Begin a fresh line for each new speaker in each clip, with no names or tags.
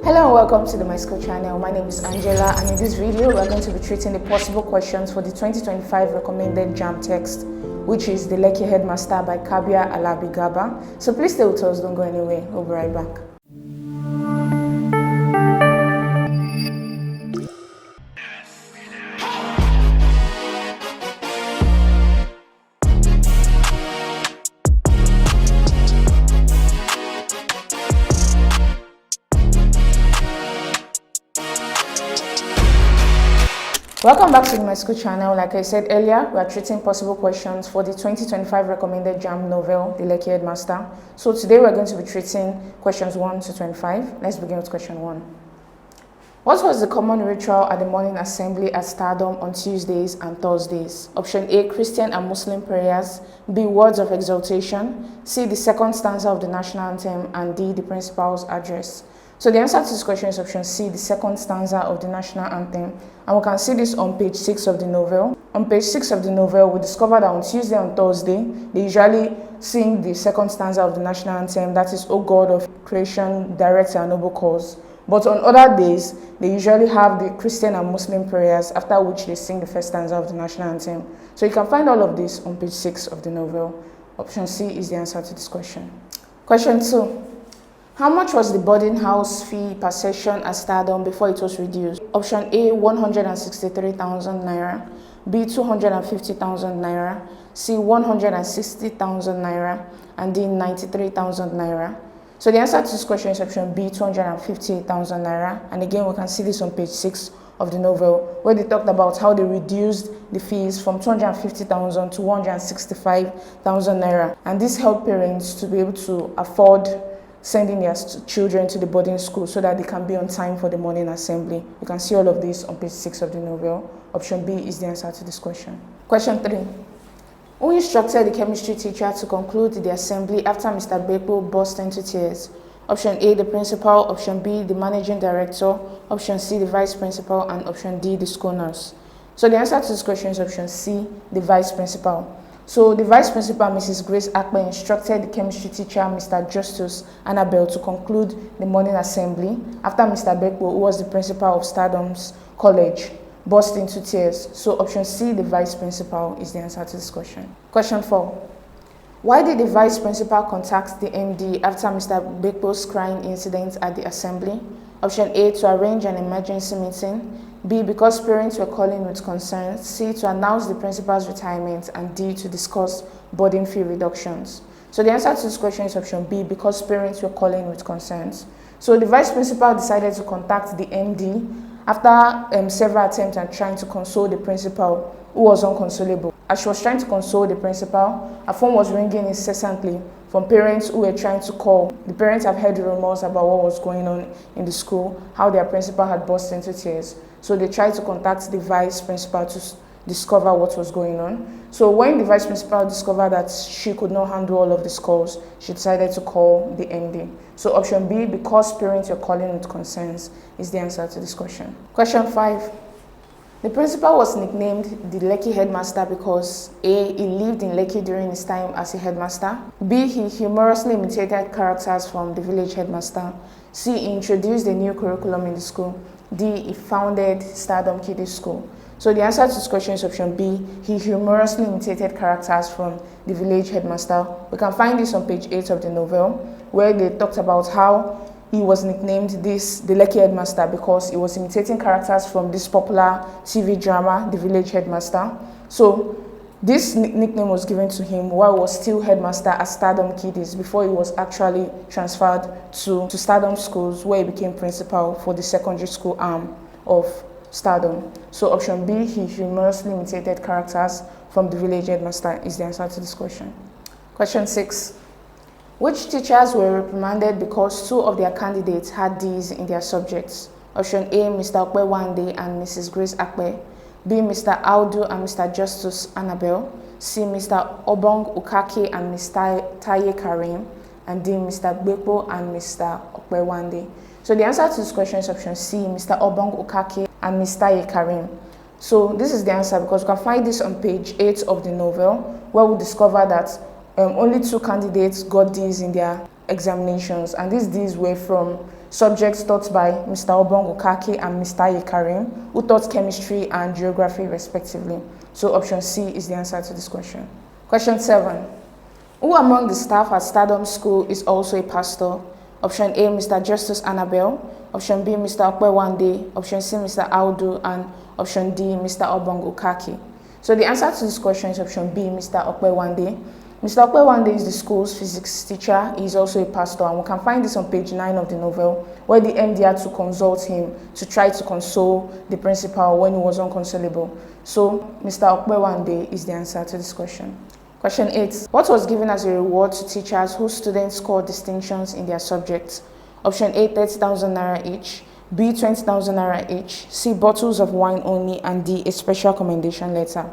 Hello and welcome to the Myschool channel. My name is Angela, and in this video we are going to be treating the possible questions for the 2025 recommended JAMB text, which is the Lekki Headmaster by Kabia Alabi Gaba. So please stay with us, don't go anywhere. We'll be right back. Welcome back to the Myschool channel. Like I said earlier, we are treating possible questions for the 2025 recommended JAMB novel, The Lekki Headmaster. So today we are going to be treating questions 1 to 25. Let's begin with question 1. What was the common ritual at the morning assembly at Stardom on Tuesdays and Thursdays? Option A, Christian and Muslim prayers. B, words of exaltation. C, the second stanza of the national anthem. And D, the principal's address. So the answer to this question is option C, the second stanza of the national anthem. And we can see this on page 6 of the novel. On page 6 of the novel, we discover that on Tuesday and Thursday, they usually sing the second stanza of the national anthem, that is, O God of creation, direct our noble cause. But on other days, they usually have the Christian and Muslim prayers, after which they sing the first stanza of the national anthem. So you can find all of this on page 6 of the novel. Option C is the answer to this question. Question 2. How much was the boarding house fee per session at Stardom before it was reduced? Option A, 163,000 naira. B, 250,000 naira. C, 160,000 naira. And D, 93,000 naira. So the answer to this question is option B, 250,000 naira. And again, we can see this on page 6 of the novel, where they talked about how they reduced the fees from 250,000 to 165,000 naira. And this helped parents to be able to afford sending their children to the boarding school so that they can be on time for the morning assembly. You can see all of this on page 6 of the novel. Option B is the answer to this question. Question 3. Who instructed the chemistry teacher to conclude the assembly after Mr. Bepo burst into tears? Option A, the principal. Option B, the managing director. Option C, the vice principal. And option D, the school nurse. So the answer to this question is option C, the vice principal. So the vice principal, Mrs. Grace Akpe, instructed the chemistry teacher, Mr. Justus Annabel, to conclude the morning assembly after Mr. Bepo, who was the principal of Stardom's college, burst into tears. So option C, the vice principal, is the answer to this question. Question 4. Why did the vice principal contact the MD after Mr. Bepo's crying incident at the assembly? Option A, to arrange an emergency meeting. B, because parents were calling with concerns. C, to announce the principal's retirement. And D, to discuss boarding fee reductions. So the answer to this question is option B, because parents were calling with concerns. So the vice principal decided to contact the MD after several attempts at trying to console the principal, who was unconsolable. As she was trying to console the principal, her phone was ringing incessantly from parents who were trying to call. The parents have heard rumors about what was going on in the school, how their principal had burst into tears. So they tried to contact the vice principal to discover what was going on. So when the vice principal discovered that she could not handle all of these calls, she decided to call the MD. So option B, because parents were calling with concerns, is the answer to this question. Question 5. The principal was nicknamed the Lekki Headmaster because A, he lived in Lekki during his time as a headmaster. B, he humorously imitated characters from the village headmaster. C, he introduced a new curriculum in the school. D, he founded Stardom Kiddie School. So the answer to this question is option B, he humorously imitated characters from the village headmaster. We can find this on page 8 of the novel, where they talked about how he was nicknamed the Lekki Headmaster because he was imitating characters from this popular TV drama, The Village Headmaster. So this nickname was given to him while he was still headmaster at Stardom Kiddies before he was actually transferred to Stardom Schools, where he became principal for the secondary school arm of Stardom. So option B, he humorously imitated characters from The Village Headmaster, is the answer to this question. Question 6. Which teachers were reprimanded because 2 of their candidates had D's in their subjects? Option A, Mr. Okpe Wande and Mrs. Grace Akpe. B, Mr. Audu and Mr. Justus Annabel. C, Mr. Obong Ukake and Mr. Taye Karim. And D, Mr. Bepo and Mr. Okpe Wande. So the answer to this question is option C, Mr. Obong Ukake and Mr. Taye Karim. So this is the answer because we can find this on page 8 of the novel, where we discover that only 2 candidates got D's in their examinations, and these D's were from subjects taught by Mr. Obong Okaki and Mr. Yekarim, who taught chemistry and geography respectively. So option C is the answer to this question. Question 7. Who among the staff at Stardom School is also a pastor? Option A, Mr. Justus Annabelle. Option B, Mr. Okpewande. Option C, Mr. Audu. And option D, Mr. Obong Okaki. So the answer to this question is option B, Mr. Okpewande. Mr. Okpewande is the school's physics teacher. He is also a pastor, and we can find this on page 9 of the novel, where the MD had to consult him to try to console the principal when he was unconsolable. So Mr. Okpewande is the answer to this question. Question 8. What was given as a reward to teachers whose students scored distinctions in their subjects? Option A, 30,000 naira each. B, 20,000 naira each. C, bottles of wine only. And D, a special commendation letter.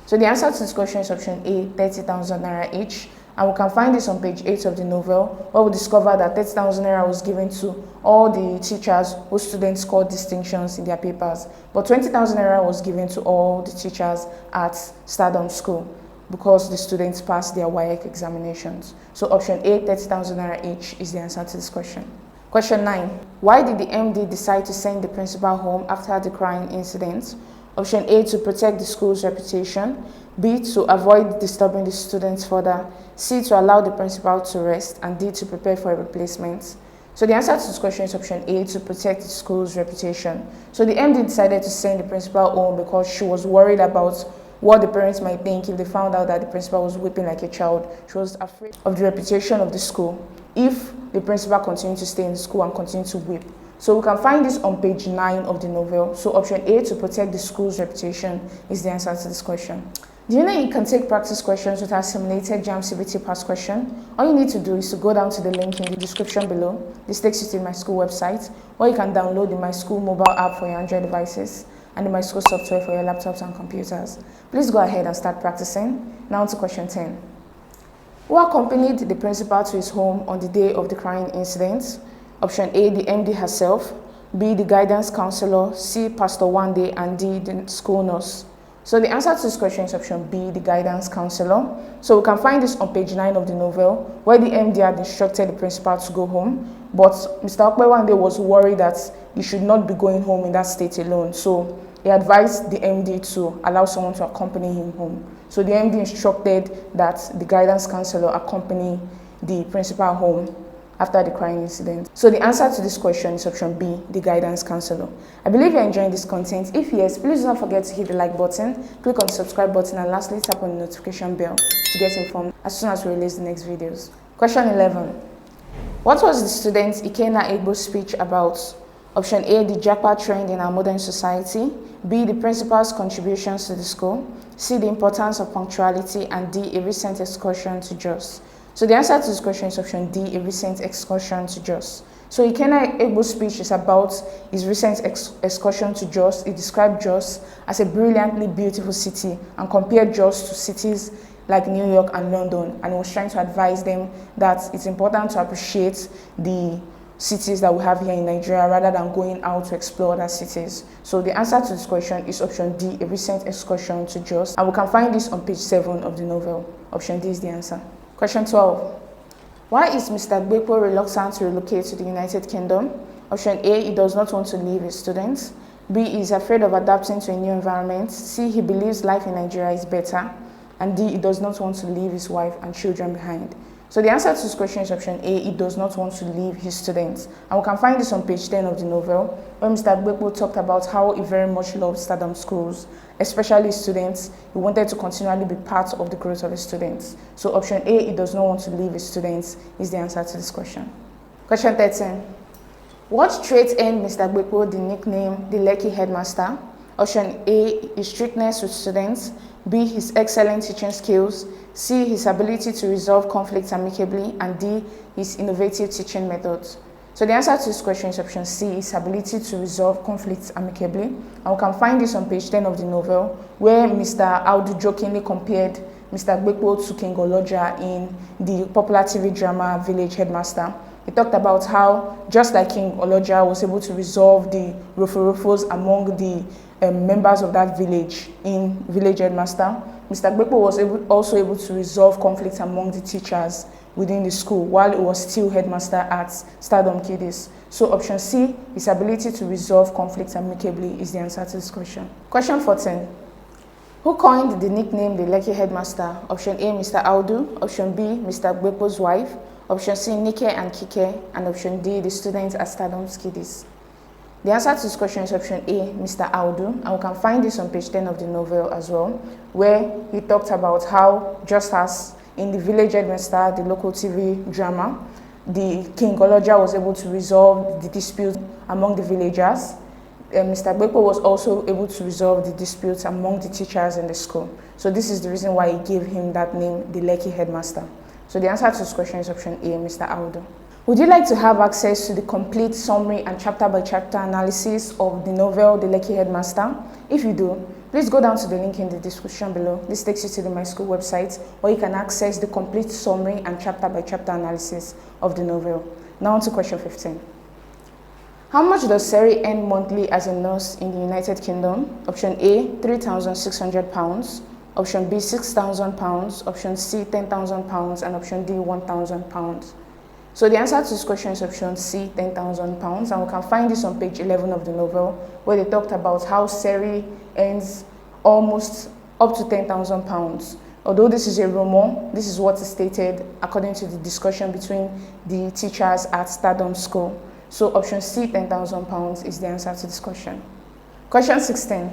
So the answer to this question is option A, 30,000 naira each. And we can find this on page 8 of the novel, where we discover that 30,000 naira was given to all the teachers whose students scored distinctions in their papers. But 20,000 naira was given to all the teachers at Stardom School because the students passed their WAEC examinations. So option A, 30,000 naira each is the answer to this question. Question 9. Why did the MD decide to send the principal home after the crying incident? Option A, to protect the school's reputation. B, to avoid disturbing the students further. C, to allow the principal to rest. And D, to prepare for a replacement. So the answer to this question is option A, to protect the school's reputation. So the MD decided to send the principal home because she was worried about what the parents might think if they found out that the principal was whipping like a child. She was afraid of the reputation of the school if the principal continued to stay in the school and continue to whip. So we can find this on page 9 of the novel. So option A, to protect the school's reputation, is the answer to this question. Do you know you can take practice questions with our simulated JAMB CBT past question? All you need to do is to go down to the link in the description below. This takes you to the Myschool website, where you can download the Myschool mobile app for your Android devices and the Myschool software for your laptops and computers. Please go ahead and start practicing. Now to question 10. Who accompanied the principal to his home on the day of the crying incident? Option A, the MD herself. B, the guidance counselor. C, Pastor Wande. And D, the school nurse. So the answer to this question is option B, the guidance counselor. So we can find this on page 9 of the novel, where the MD had instructed the principal to go home, but Mr. Okpewande was worried that he should not be going home in that state alone. So he advised the MD to allow someone to accompany him home. So the MD instructed that the guidance counselor accompany the principal home after the crying incident. So the answer to this question is option B, the guidance counselor. I believe you're enjoying this content. If yes, please do not forget to hit the like button, click on the subscribe button, and lastly tap on the notification bell to get informed as soon as we release the next videos. Question 11. What was the student Ikenna Egbo's speech about? Option A, the Japa trend in our modern society. B, the principal's contributions to the school. C, the importance of punctuality. And D, a recent excursion to Jos. So the answer to this question is option D, a recent excursion to Jos. So Ikenna Egbo's speech is about his recent excursion to Jos. He described Jos as a brilliantly beautiful city and compared Jos to cities like New York and London, and he was trying to advise them that it's important to appreciate the cities that we have here in Nigeria rather than going out to explore other cities. So the answer to this question is option D, a recent excursion to Jos, and we can find this on page 7 of the novel. Option D is the answer. Question 12. Why is Mr. Bepo reluctant to relocate to the United Kingdom? Option A, he does not want to leave his students. B, he is afraid of adapting to a new environment. C, he believes life in Nigeria is better. And D, he does not want to leave his wife and children behind. So the answer to this question is option A, he does not want to leave his students. And we can find this on page 10 of the novel, where Mr. Bepo talked about how he very much loved Stardom schools, especially students. He wanted to continually be part of the growth of his students. So option A, he does not want to leave his students, is the answer to this question. Question 13. What trait earned Mr. Bepo the nickname the Lekki Headmaster? Option A, his strictness with students. B, his excellent teaching skills. C, his ability to resolve conflicts amicably. And D, his innovative teaching methods. So the answer to this question is option C, his ability to resolve conflicts amicably. And we can find this on page 10 of the novel, where Mr. Audu jokingly compared Mr. Bepo to King Oloja in the popular TV drama Village Headmaster. He talked about how, just like King Oloja was able to resolve the rofos among the members of that village in Village Headmaster, Mr. Bepo was also able to resolve conflicts among the teachers within the school while he was still headmaster at Stardom Kiddies. So option C, his ability to resolve conflicts amicably, is the answer to this question. Question 14. Who coined the nickname the Lekki Headmaster? Option A, Mr. Audu. Option B, Mr. Bepo's wife. Option C, Nike and Kike. And option D, the students at Stardom Kiddies. The answer to this question is option A, Mr. Audu, and we can find this on page 10 of the novel as well, where he talked about how, just as in the Village Headmaster, the local TV drama, the King Oloja was able to resolve the dispute among the villagers, Mr. Bepo was also able to resolve the disputes among the teachers in the school. So this is the reason why he gave him that name, the Lekki Headmaster. So the answer to this question is option A, Mr. Audu. Would you like to have access to the complete summary and chapter-by-chapter analysis of the novel, The Lekki Headmaster? If you do, please go down to the link in the description below. This takes you to the Myschool website, where you can access the complete summary and chapter-by-chapter analysis of the novel. Now on to question 15. How much does Seri earn monthly as a nurse in the United Kingdom? Option A, £3,600. Option B, £6,000. Option C, £10,000. And option D, £1,000. So the answer to this question is option C, £10,000, and we can find this on page 11 of the novel, where they talked about how Seri earns almost up to £10,000. Although this is a rumor, this is what is stated according to the discussion between the teachers at Stardom School. So option C, £10,000, is the answer to this question. Question 16.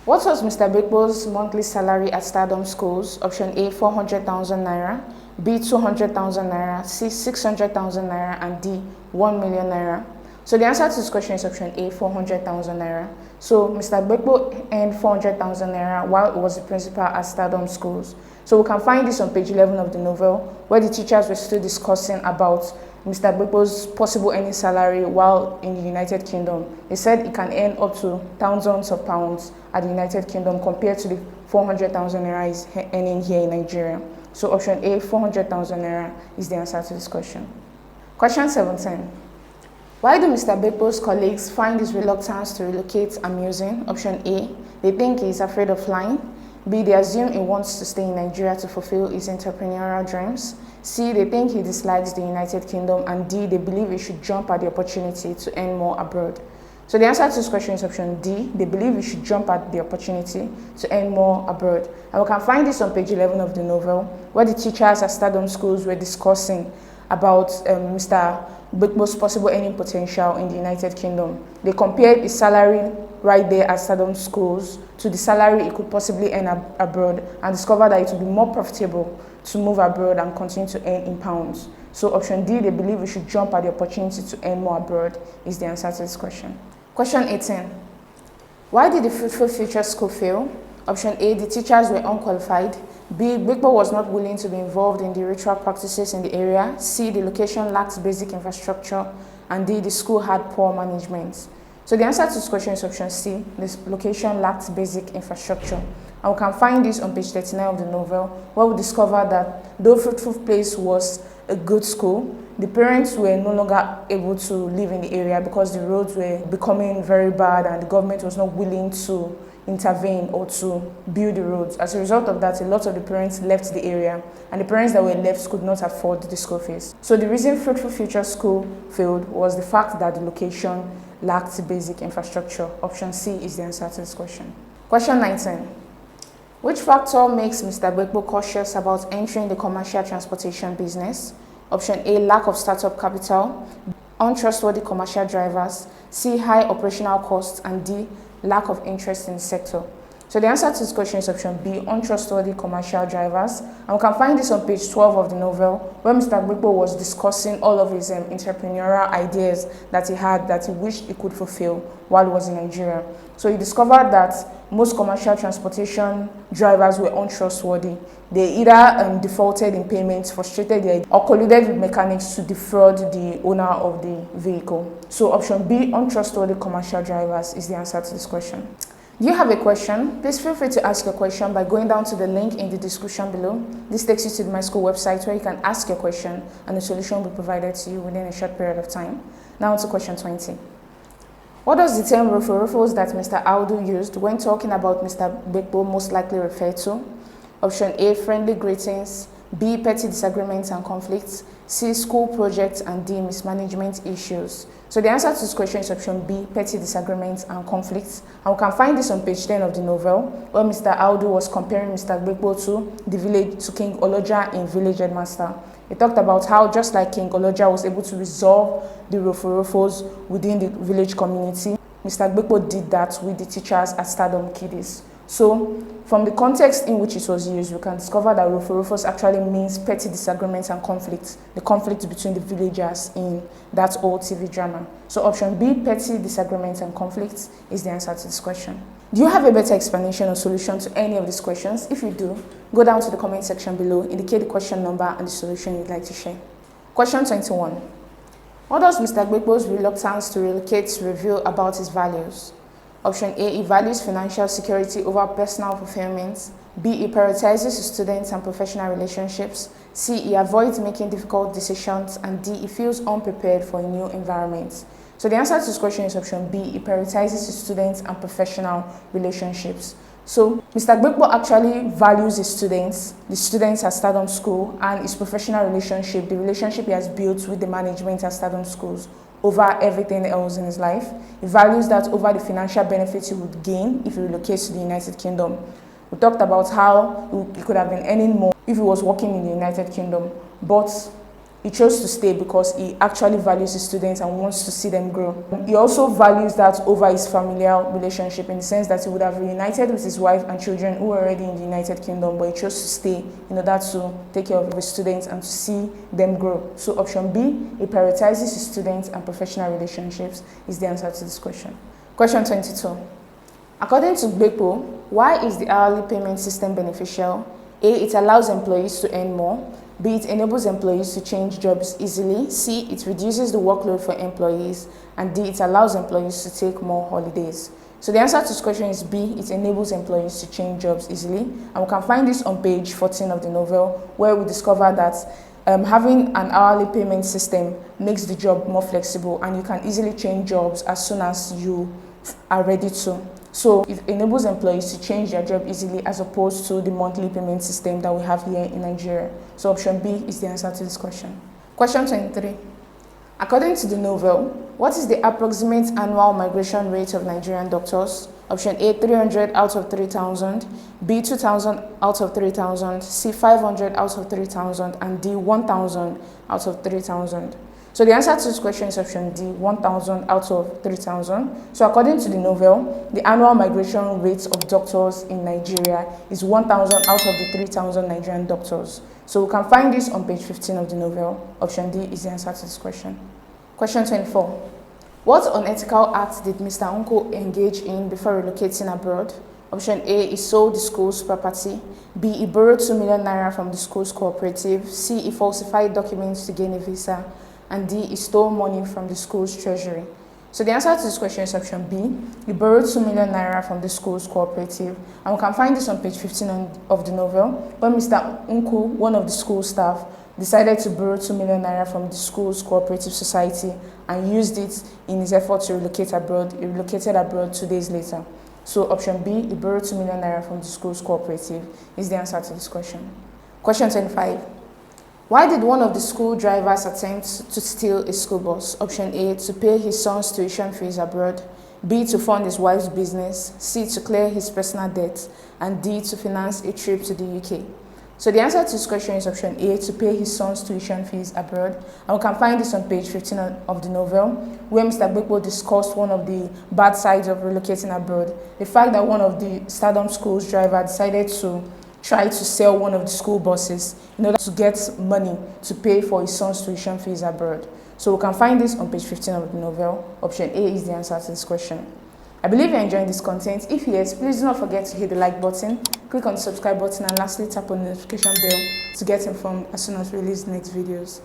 What was Mr. Bepo's monthly salary at Stardom Schools? Option A, 400,000 naira. B, 200,000 naira, C, 600,000 naira, and D, 1 million naira. So the answer to this question is option A, 400,000 naira. So Mr. Bepo earned 400,000 naira while he was the principal at Stardom Schools. So we can find this on page 11 of the novel, where the teachers were still discussing about Mr. Bepo's possible earning salary while in the United Kingdom. They said he can earn up to thousands of pounds at the United Kingdom compared to the 400,000 naira he's earning here in Nigeria. So option A, 400,000 naira, is the answer to this question. Question 17. Why do Mr. Bepo's colleagues find his reluctance to relocate amusing? Option A, they think he is afraid of flying. B, they assume he wants to stay in Nigeria to fulfill his entrepreneurial dreams. C, they think he dislikes the United Kingdom. And D, they believe he should jump at the opportunity to earn more abroad. So the answer to this question is option D. They believe we should jump at the opportunity to earn more abroad. And we can find this on page 11 of the novel, where the teachers at Stardom Schools were discussing about Mr. Bepo's possible earning potential in the United Kingdom. They compared his salary right there at Stardom Schools to the salary he could possibly earn abroad, and discovered that it would be more profitable to move abroad and continue to earn in pounds. So option D, they believe we should jump at the opportunity to earn more abroad, is the answer to this question. Question 18. Why did the Fruitful Future School fail? Option A, the teachers were unqualified. B, Bepo was not willing to be involved in the ritual practices in the area. C, the location lacked basic infrastructure. And D, the school had poor management. So the answer to this question is option C, this location lacked basic infrastructure. And we can find this on page 39 of the novel, where we discover that though Fruitful Place was a good school, the parents were no longer able to live in the area because the roads were becoming very bad and the government was not willing to intervene or to build the roads. As a result of that, a lot of the parents left the area, and the parents that were left could not afford the school fees. So the reason Fruitful Future School failed was the fact that the location lacked basic infrastructure. Option C is the answer to this question. Question 19. Which factor makes Mr. Bepo cautious about entering the commercial transportation business? Option A, lack of startup capital. Untrustworthy commercial drivers. C, high operational costs. And D, lack of interest in the sector. So the answer to this question is option B, untrustworthy commercial drivers. And we can find this on page 12 of the novel, where Mr. Bepo was discussing all of his entrepreneurial ideas that he had that he wished he could fulfill while he was in Nigeria. So he discovered that most commercial transportation drivers were untrustworthy. They either defaulted in payments, frustrated their, or colluded with mechanics to defraud the owner of the vehicle. So option B, untrustworthy commercial drivers, is the answer to this question. Do you have a question? Please feel free to ask your question by going down to the link in the description below. This takes you to the Myschool website, where you can ask your question and the solution will be provided to you within a short period of time. Now to question 20. What does the term ruffles that Mr. Audu used when talking about Mr. Bepo most likely refer to? Option A, friendly greetings. B, petty disagreements and conflicts. C, school projects. And D, mismanagement issues. So the answer to this question is option B, petty disagreements and conflicts. And we can find this on page 10 of the novel, where Mr. Audu was comparing Mr. Bepo to King Oloja in Village Headmaster. He talked about how, just like King Oloja was able to resolve the roforofos within the village community, Mr. Bepo did that with the teachers at Stardom Kiddies. So, from the context in which it was used, we can discover that roforofos actually means petty disagreements and conflicts, the conflict between the villagers in that old TV drama. So, option B, petty disagreements and conflicts, is the answer to this question. Do you have a better explanation or solution to any of these questions? If you do, go down to the comment section below, indicate the question number and the solution you'd like to share. Question 21. What does Mr. Bepo's reluctance to relocate reveal about his values? Option A, he values financial security over personal fulfillment. B, he prioritizes his students and professional relationships. C, he avoids making difficult decisions. And D, he feels unprepared for a new environment. So the answer to this question is option B, he prioritizes his students and professional relationships. So Mr. Bepo actually values his students, the students at Stardom School, and his professional relationship, the relationship he has built with the management at Stardom Schools, over everything else in his life. He values that over the financial benefits he would gain if he relocates to the United Kingdom. We talked about how he could have been earning more if he was working in the United Kingdom, but he chose to stay because he actually values his students and wants to see them grow. He also values that over his familial relationship, in the sense that he would have reunited with his wife and children who were already in the United Kingdom, but he chose to stay in order to take care of his students and to see them grow. So option B, he prioritizes his students and professional relationships, is the answer to this question. Question 22. According to Bepo, why is the hourly payment system beneficial? A, it allows employees to earn more. B, it enables employees to change jobs easily. C, it reduces the workload for employees. And D, it allows employees to take more holidays. So the answer to this question is B, it enables employees to change jobs easily. And we can find this on page 14 of the novel, where we discover that having an hourly payment system makes the job more flexible, and you can easily change jobs as soon as you are ready to. So it enables employees to change their job easily, as opposed to the monthly payment system that we have here in Nigeria. So option B is the answer to this question. Question 23. According to the novel, what is the approximate annual migration rate of Nigerian doctors? Option A, 300 out of 3,000, B, 2,000 out of 3,000, C, 500 out of 3,000, and D, 1,000 out of 3,000. So the answer to this question is option D, 1,000 out of 3,000. So according to the novel, the annual migration rate of doctors in Nigeria is 1,000 out of the 3,000 Nigerian doctors. So we can find this on page 15 of the novel. Option D is the answer to this question. Question 24. What unethical act did Mr. Unko engage in before relocating abroad? Option A, he sold the school's property. B, he borrowed 2 million naira from the school's cooperative. C, he falsified documents to gain a visa. And D, he stole money from the school's treasury. So the answer to this question is option B. He borrowed 2 million naira from the school's cooperative. And we can find this on page 15 of the novel, where Mr. Unku, one of the school staff, decided to borrow 2 million naira from the school's cooperative society and used it in his effort to relocate abroad. He relocated abroad 2 days later. So option B, he borrowed 2 million naira from the school's cooperative, is the answer to this question. Question 25. Why did one of the school drivers attempt to steal a school bus? Option A, to pay his son's tuition fees abroad. B, to fund his wife's business. C, to clear his personal debts. And D, to finance a trip to the UK. So the answer to this question is option A, to pay his son's tuition fees abroad. And we can find this on page 15 of the novel, where Mr. Bepo discussed one of the bad sides of relocating abroad. The fact that one of the Stardom School's driver decided to try to sell one of the school buses in order to get money to pay for his son's tuition fees abroad. So we can find this on page 15 of the novel. Option A is the answer to this question. I believe you're enjoying this content. If yes, please do not forget to hit the like button, click on the subscribe button, and lastly tap on the notification bell to get informed as soon as we release the next videos.